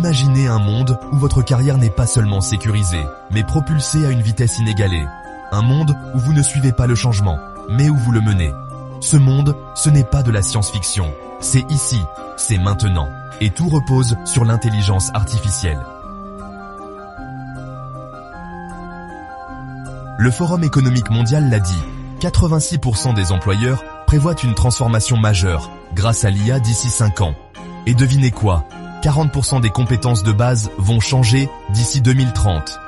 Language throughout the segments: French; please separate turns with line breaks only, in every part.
Imaginez un monde où votre carrière n'est pas seulement sécurisée, mais propulsée à une vitesse inégalée. Un monde où vous ne suivez pas le changement, mais où vous le menez. Ce monde, ce n'est pas de la science-fiction. C'est ici, c'est maintenant. Et tout repose sur l'intelligence artificielle. Le Forum économique mondial l'a dit, 86% des employeurs prévoient une transformation majeure grâce à l'IA d'ici 5 ans. Et devinez quoi ? 40% des compétences de base vont changer d'ici 2030.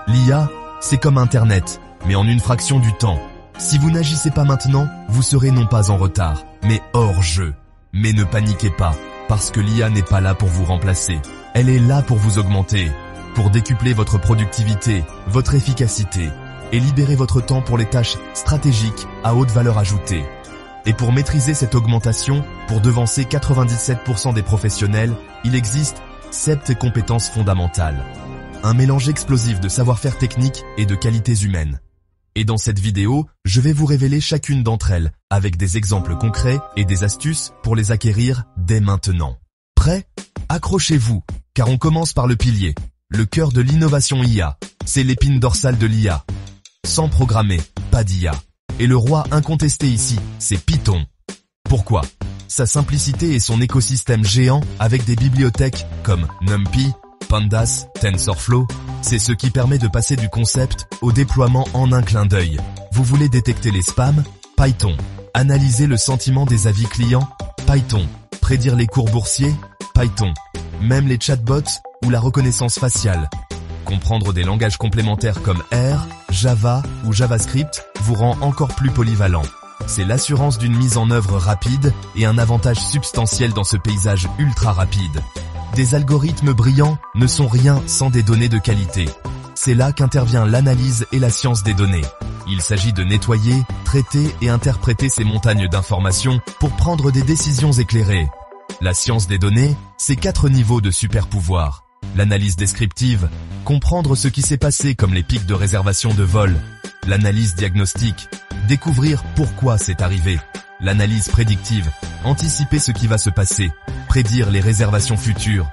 L'IA, c'est comme Internet, mais en une fraction du temps. Si vous n'agissez pas maintenant, vous serez non pas en retard, mais hors jeu. Mais ne paniquez pas, parce que l'IA n'est pas là pour vous remplacer. Elle est là pour vous augmenter, pour décupler votre productivité, votre efficacité, et libérer votre temps pour les tâches stratégiques à haute valeur ajoutée. Et pour maîtriser cette augmentation, pour devancer 97% des professionnels, il existe 7 compétences fondamentales. Un mélange explosif de savoir-faire technique et de qualités humaines. Et dans cette vidéo, je vais vous révéler chacune d'entre elles, avec des exemples concrets et des astuces pour les acquérir dès maintenant. Prêt ? Accrochez-vous, car on commence par le pilier, le cœur de l'innovation IA. C'est l'épine dorsale de l'IA. Sans programmer, pas d'IA. Et le roi incontesté ici, c'est Python. Pourquoi ? Sa simplicité et son écosystème géant avec des bibliothèques comme NumPy, Pandas, TensorFlow, c'est ce qui permet de passer du concept au déploiement en un clin d'œil. Vous voulez détecter les spams ? Python. Analyser le sentiment des avis clients ? Python. Prédire les cours boursiers ? Python. Même les chatbots ou la reconnaissance faciale. Comprendre des langages complémentaires comme R, Java ou JavaScript vous rend encore plus polyvalent. C'est l'assurance d'une mise en œuvre rapide et un avantage substantiel dans ce paysage ultra rapide. Des algorithmes brillants ne sont rien sans des données de qualité. C'est là qu'intervient l'analyse et la science des données. Il s'agit de nettoyer, traiter et interpréter ces montagnes d'informations pour prendre des décisions éclairées. La science des données, c'est 4 niveaux de super pouvoir. L'analyse descriptive, comprendre ce qui s'est passé comme les pics de réservation de vol. L'analyse diagnostique, découvrir pourquoi c'est arrivé. L'analyse prédictive, anticiper ce qui va se passer, prédire les réservations futures.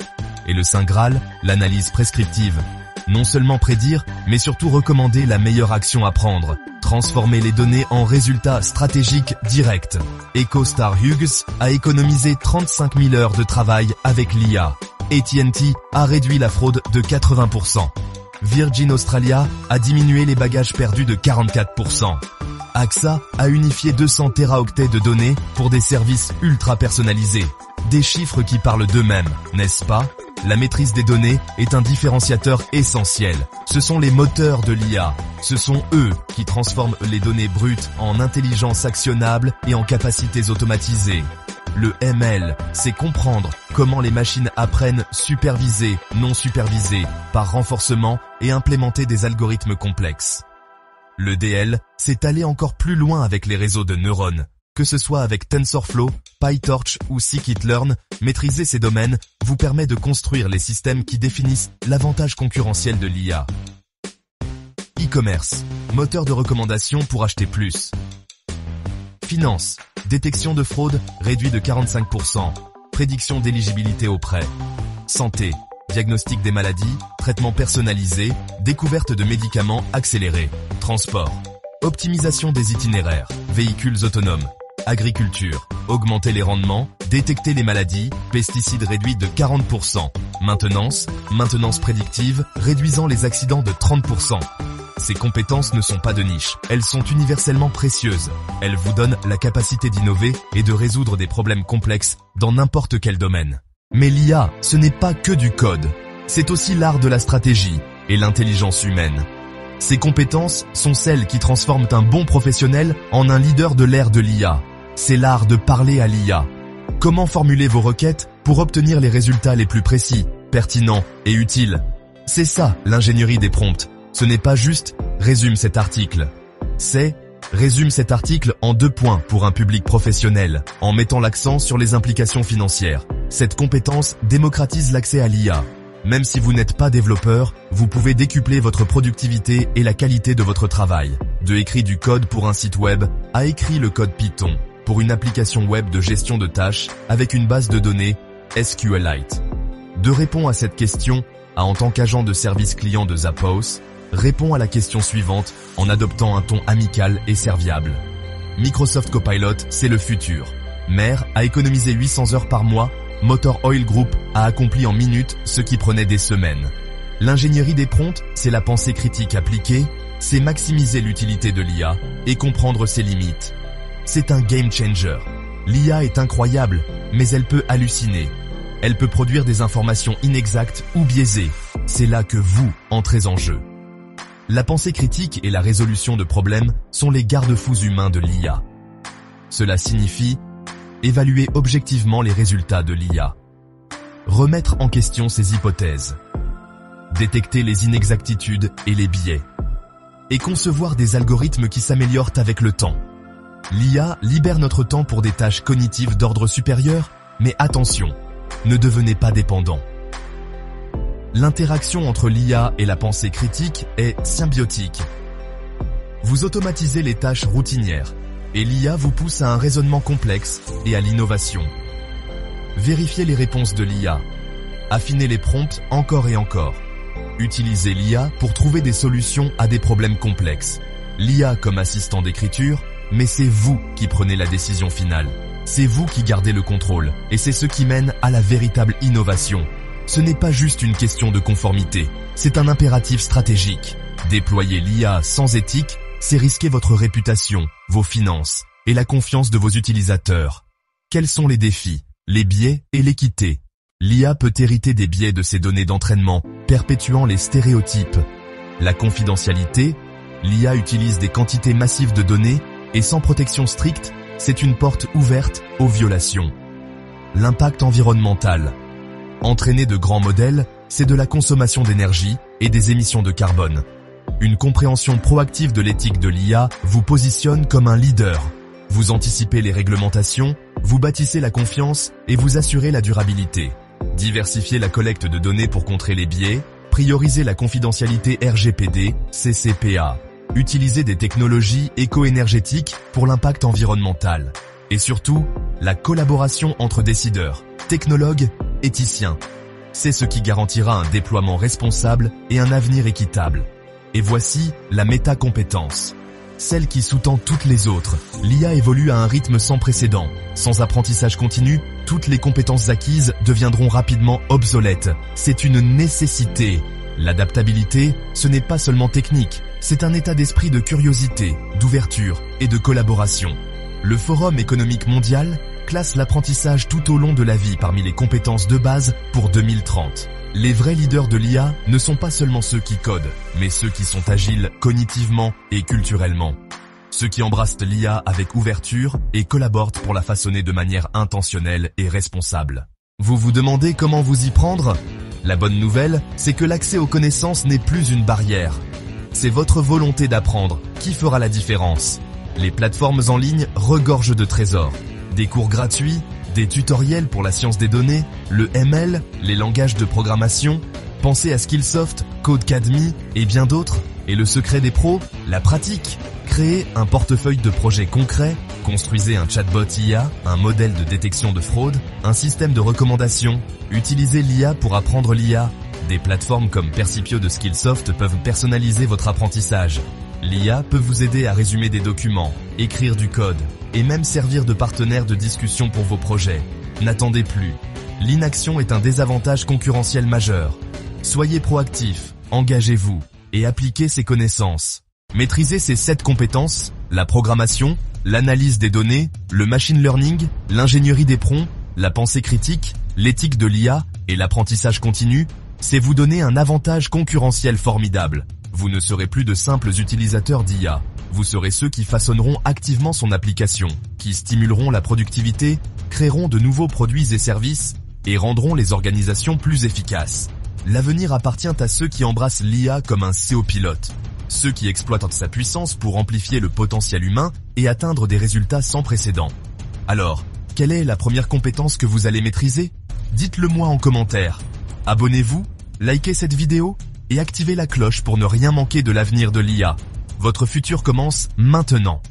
Et le Saint Graal, l'analyse prescriptive. Non seulement prédire, mais surtout recommander la meilleure action à prendre. Transformer les données en résultats stratégiques directs. EchoStar Hughes a économisé 35 000 heures de travail avec l'IA. AT&T a réduit la fraude de 80%. Virgin Australia a diminué les bagages perdus de 44%. AXA a unifié 200 téraoctets de données pour des services ultra personnalisés. Des chiffres qui parlent d'eux-mêmes, n'est-ce pas ? La maîtrise des données est un différenciateur essentiel. Ce sont les moteurs de l'IA. Ce sont eux qui transforment les données brutes en intelligence actionnable et en capacités automatisées. Le ML, c'est comprendre comment les machines apprennent supervisées, non supervisées, par renforcement et implémenter des algorithmes complexes. Le DL, c'est aller encore plus loin avec les réseaux de neurones. Que ce soit avec TensorFlow, PyTorch ou Scikit-learn, maîtriser ces domaines vous permet de construire les systèmes qui définissent l'avantage concurrentiel de l'IA. E-commerce, moteur de recommandation pour acheter plus. Finance, détection de fraude réduit de 45%, prédiction d'éligibilité aux prêts. Santé, diagnostic des maladies, traitement personnalisé, découverte de médicaments accélérés. Transport, optimisation des itinéraires, véhicules autonomes. Agriculture, augmenter les rendements, détecter les maladies, pesticides réduits de 40%. Maintenance prédictive, réduisant les accidents de 30%. Ces compétences ne sont pas de niche, elles sont universellement précieuses. Elles vous donnent la capacité d'innover et de résoudre des problèmes complexes dans n'importe quel domaine. Mais l'IA, ce n'est pas que du code. C'est aussi l'art de la stratégie et l'intelligence humaine. Ces compétences sont celles qui transforment un bon professionnel en un leader de l'ère de l'IA. C'est l'art de parler à l'IA. Comment formuler vos requêtes pour obtenir les résultats les plus précis, pertinents et utiles ? C'est ça l'ingénierie des prompts. Ce n'est pas juste « résume cet article ». C'est « résume cet article en 2 points pour un public professionnel » en mettant l'accent sur les implications financières. Cette compétence démocratise l'accès à l'IA. Même si vous n'êtes pas développeur, vous pouvez décupler votre productivité et la qualité de votre travail. De écrit du code pour un site web à écrit le code Python pour une application web de gestion de tâches avec une base de données SQLite. De répondre à cette question, en tant qu'agent de service client de Zappos, réponds à la question suivante en adoptant un ton amical et serviable. Microsoft Copilot, c'est le futur. Mer a économisé 800 heures par mois, Motor Oil Group a accompli en minutes ce qui prenait des semaines. L'ingénierie des prompts, c'est la pensée critique appliquée, c'est maximiser l'utilité de l'IA et comprendre ses limites. C'est un game changer. L'IA est incroyable, mais elle peut halluciner. Elle peut produire des informations inexactes ou biaisées. C'est là que vous entrez en jeu. La pensée critique et la résolution de problèmes sont les garde-fous humains de l'IA. Cela signifie évaluer objectivement les résultats de l'IA, remettre en question ses hypothèses, détecter les inexactitudes et les biais, et concevoir des algorithmes qui s'améliorent avec le temps. L'IA libère notre temps pour des tâches cognitives d'ordre supérieur, mais attention, ne devenez pas dépendant. L'interaction entre l'IA et la pensée critique est symbiotique. Vous automatisez les tâches routinières, et l'IA vous pousse à un raisonnement complexe et à l'innovation. Vérifiez les réponses de l'IA. Affinez les prompts encore et encore. Utilisez l'IA pour trouver des solutions à des problèmes complexes. L'IA comme assistant d'écriture, mais c'est vous qui prenez la décision finale. C'est vous qui gardez le contrôle, et c'est ce qui mène à la véritable innovation. Ce n'est pas juste une question de conformité, c'est un impératif stratégique. Déployer l'IA sans éthique, c'est risquer votre réputation, vos finances et la confiance de vos utilisateurs. Quels sont les défis, les biais et l'équité? L'IA peut hériter des biais de ses données d'entraînement, perpétuant les stéréotypes. La confidentialité, l'IA utilise des quantités massives de données et sans protection stricte, c'est une porte ouverte aux violations. L'impact environnemental. Entraîner de grands modèles, c'est de la consommation d'énergie et des émissions de carbone. Une compréhension proactive de l'éthique de l'IA vous positionne comme un leader. Vous anticipez les réglementations, vous bâtissez la confiance et vous assurez la durabilité. Diversifiez la collecte de données pour contrer les biais, priorisez la confidentialité RGPD, CCPA. Utilisez des technologies éco-énergétiques pour l'impact environnemental. Et surtout, la collaboration entre décideurs, technologues, éthiciens. C'est ce qui garantira un déploiement responsable et un avenir équitable. Et voici la méta-compétence. Celle qui sous-tend toutes les autres. L'IA évolue à un rythme sans précédent. Sans apprentissage continu, toutes les compétences acquises deviendront rapidement obsolètes. C'est une nécessité. L'adaptabilité, ce n'est pas seulement technique, c'est un état d'esprit de curiosité, d'ouverture et de collaboration. Le Forum économique mondial classe l'apprentissage tout au long de la vie parmi les compétences de base pour 2030. Les vrais leaders de l'IA ne sont pas seulement ceux qui codent, mais ceux qui sont agiles cognitivement et culturellement. Ceux qui embrassent l'IA avec ouverture et collaborent pour la façonner de manière intentionnelle et responsable. Vous vous demandez comment vous y prendre ? La bonne nouvelle, c'est que l'accès aux connaissances n'est plus une barrière. C'est votre volonté d'apprendre qui fera la différence. Les plateformes en ligne regorgent de trésors. Des cours gratuits, des tutoriels pour la science des données, le ML, les langages de programmation, pensez à Skillsoft, Codecademy et bien d'autres. Et le secret des pros, la pratique. Créez un portefeuille de projets concrets, construisez un chatbot IA, un modèle de détection de fraude, un système de recommandation. Utilisez l'IA pour apprendre l'IA. Des plateformes comme Percipio de Skillsoft peuvent personnaliser votre apprentissage. L'IA peut vous aider à résumer des documents, écrire du code, et même servir de partenaire de discussion pour vos projets. N'attendez plus. L'inaction est un désavantage concurrentiel majeur. Soyez proactif, engagez-vous, et appliquez ces connaissances. Maîtrisez ces 7 compétences, la programmation, l'analyse des données, le machine learning, l'ingénierie des prompts, la pensée critique, l'éthique de l'IA et l'apprentissage continu, c'est vous donner un avantage concurrentiel formidable. Vous ne serez plus de simples utilisateurs d'IA. Vous serez ceux qui façonneront activement son application, qui stimuleront la productivité, créeront de nouveaux produits et services, et rendront les organisations plus efficaces. L'avenir appartient à ceux qui embrassent l'IA comme un CO-pilote. Ceux qui exploitent sa puissance pour amplifier le potentiel humain et atteindre des résultats sans précédent. Alors, quelle est la première compétence que vous allez maîtriser ? Dites-le moi en commentaire. Abonnez-vous, likez cette vidéo et activez la cloche pour ne rien manquer de l'avenir de l'IA. Votre futur commence maintenant.